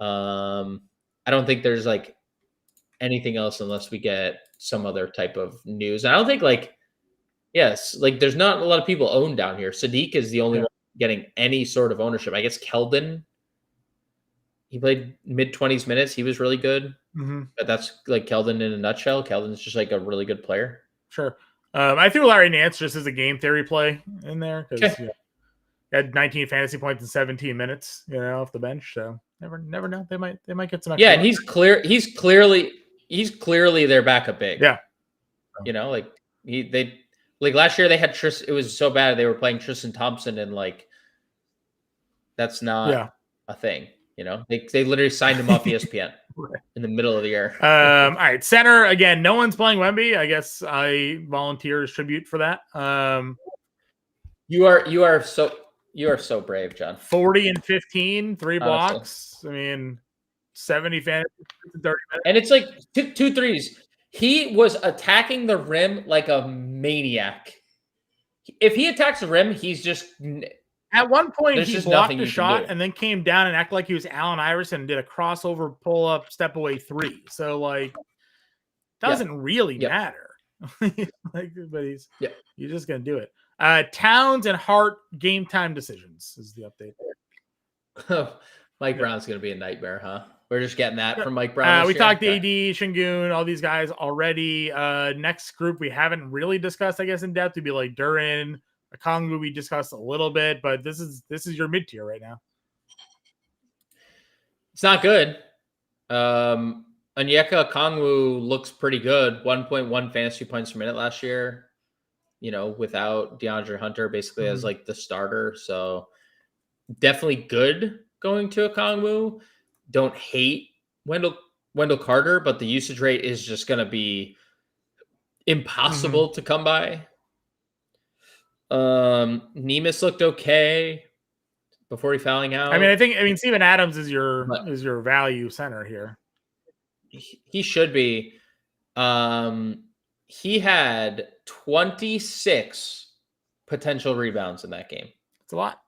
I don't think there's like anything else unless we get some other type of news. And I don't think there's not a lot of people owned down here. Sadiq is the only one getting any sort of ownership. I guess Keldon, he played mid-20s minutes. He was really good. Mm-hmm. But that's like Keldon in a nutshell. Keldon's just like a really good player. Sure. I threw Larry Nance just as a game theory play in there because he had 19 fantasy points in 17 minutes, off the bench. So never know. They might get some. Yeah, and he's clearly their backup big. Yeah. Like last year they had Tristan. It was so bad they were playing Tristan Thompson, and like that's not a thing. They literally signed him off ESPN in the middle of the year. All right, center again. No one's playing Wemby. I guess I volunteer as tribute for that. You are so brave, John. 40 and 15, 3 blocks. I mean, 70 fantasy, 30 minutes. And it's like two threes. He was attacking the rim like a maniac. If he attacks the rim, he's just. At one point, he blocked a shot and then came down and acted like he was Allen Iverson and did a crossover, pull up, step away 3. So like, doesn't really matter. But he's just gonna do it. Towns and Hart game time decisions is the update there. Mike Brown's gonna be a nightmare, huh? We're just getting that from Mike Brown. We talked AD, Şengün, all these guys already. Next group we haven't really discussed, I guess, in depth. Would be like Duren, Okongwu. We discussed a little bit, but this is your mid tier right now. It's not good. Onyeka Okongwu looks pretty good. 1.1 fantasy points per minute last year. Without DeAndre Hunter, basically as like the starter. So definitely good going to Okongwu. Don't hate Wendell Carter, but the usage rate is just going to be impossible to come by. Nemus looked okay before he fouling out. I mean, Steven Adams is your value center here. He should be. He had 26 potential rebounds in that game. It's a lot.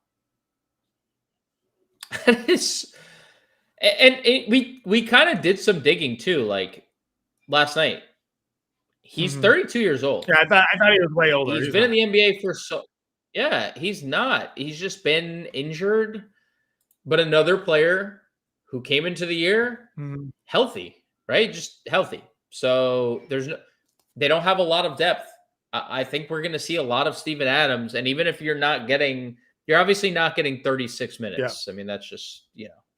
We kind of did some digging too. Like, last night. He's 32 years old. Yeah, I thought he was way older. He's been in the NBA for he's not. He's just been injured. But another player who came into the year healthy, right? Just healthy. So they don't have a lot of depth. I think we're going to see a lot of Steven Adams. And even if you're obviously not getting 36 minutes. Yeah. I mean, that's just,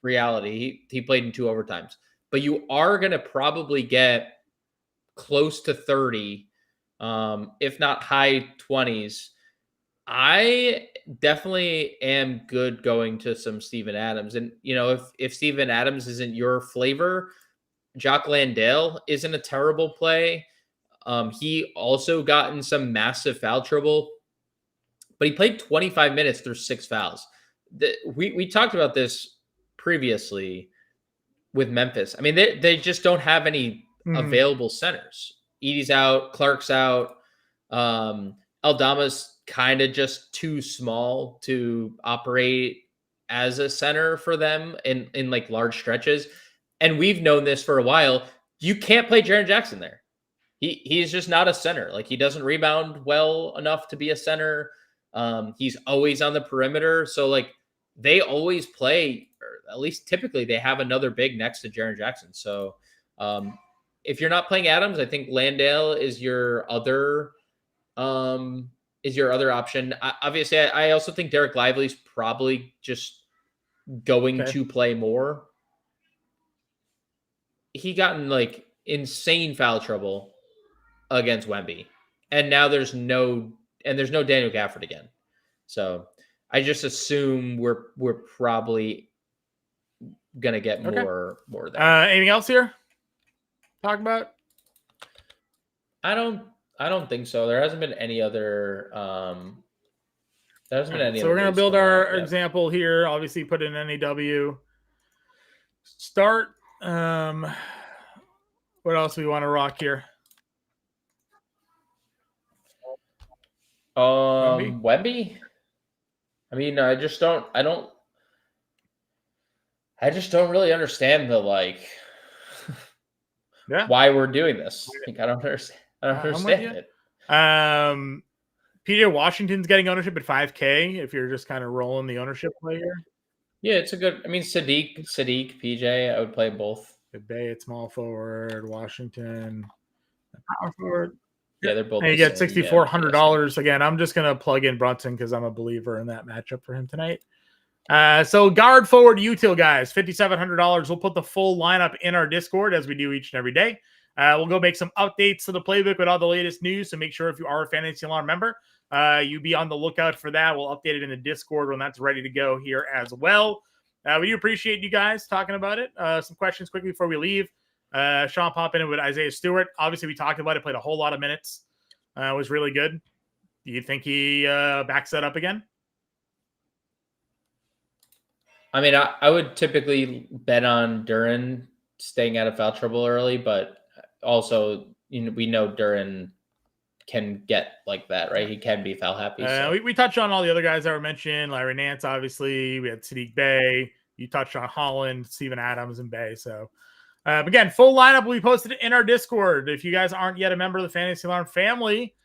reality. He played in 2 overtimes, but you are going to probably get close to 30, if not high 20s. I definitely am good going to some Steven Adams. And, if Steven Adams isn't your flavor, Jock Landale isn't a terrible play. He also got in some massive foul trouble, but he played 25 minutes through 6 fouls. We talked about this previously with Memphis. I mean, they just don't have any available centers. Edie's out, Clark's out. Aldama's kind of just too small to operate as a center for them in like large stretches. And we've known this for a while. You can't play Jaren Jackson there. He's just not a center. Like, he doesn't rebound well enough to be a center. He's always on the perimeter. So like, they always play, or at least typically they have another big next to Jaren Jackson. So if you're not playing Adams, I think Landale is your other option. Obviously, I also think Derek Lively's probably just going to play more. He got in like insane foul trouble against Wemby, and now there's no Daniel Gafford again. So I just assume we're probably gonna get more there. Anything else here? Talk about? I don't think so. There hasn't been any other. So we're gonna build our example here. Obviously, put in NAW. Start. What else do we want to rock here? Wemby. I mean, I just don't really understand the why we're doing this. Like, I don't understand it. PJ Washington's getting ownership at 5K if you're just kind of rolling the ownership player. Yeah, it's a good. I mean, Sadiq, PJ, I would play both. Bay at small forward, Washington power forward. Yeah, they're both. And you get $6,400 again. I'm just gonna plug in Brunson because I'm a believer in that matchup for him tonight. So guard forward util guys, $5,700. We'll put the full lineup in our Discord as we do each and every day. We'll go make some updates to the playbook with all the latest news. So make sure if you are a Fantasy Alarm member, you be on the lookout for that. We'll update it in the Discord when that's ready to go here as well. We do appreciate you guys talking about it. Some questions quickly before we leave. Sean popping in with Isaiah Stewart. Obviously, we talked about it. Played a whole lot of minutes. Was really good. Do you think he backs that up again? I mean, I would typically bet on Duren staying out of foul trouble early, but also, we know Duren can get like that, right? He can be foul happy. So. We touched on all the other guys that were mentioned. Larry Nance, obviously. We had Sadiq Bey. You touched on Holland, Steven Adams, and Bey. So, again, full lineup will be posted in our Discord. If you guys aren't yet a member of the Fantasy Alarm family,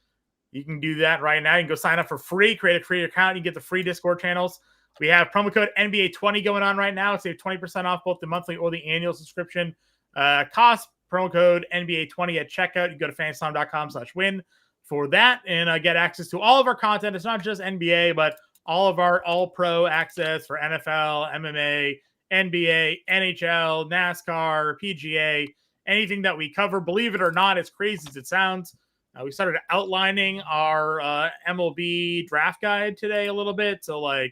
you can do that right now. You can go sign up for free, create a free account. You get the free Discord channels. We have promo code NBA20 going on right now. Save 20% off both the monthly or the annual subscription. Cost promo code NBA20 at checkout. You go to fantasyalarm.com/win for that and get access to all of our content. It's not just NBA, but all of our all-pro access for NFL, MMA, NBA, NHL, NASCAR, PGA, anything that we cover. Believe it or not, as crazy as it sounds, we started outlining our MLB draft guide today a little bit. So,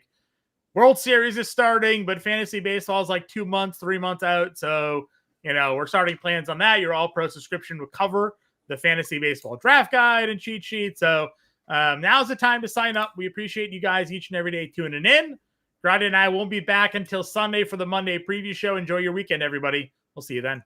World Series is starting, but fantasy baseball is 2 months, 3 months out. So, we're starting plans on that. Your all-pro subscription will cover the fantasy baseball draft guide and cheat sheet. So now's the time to sign up. We appreciate you guys each and every day tuning in. Friday and I won't be back until Sunday for the Monday preview show. Enjoy your weekend, everybody. We'll see you then.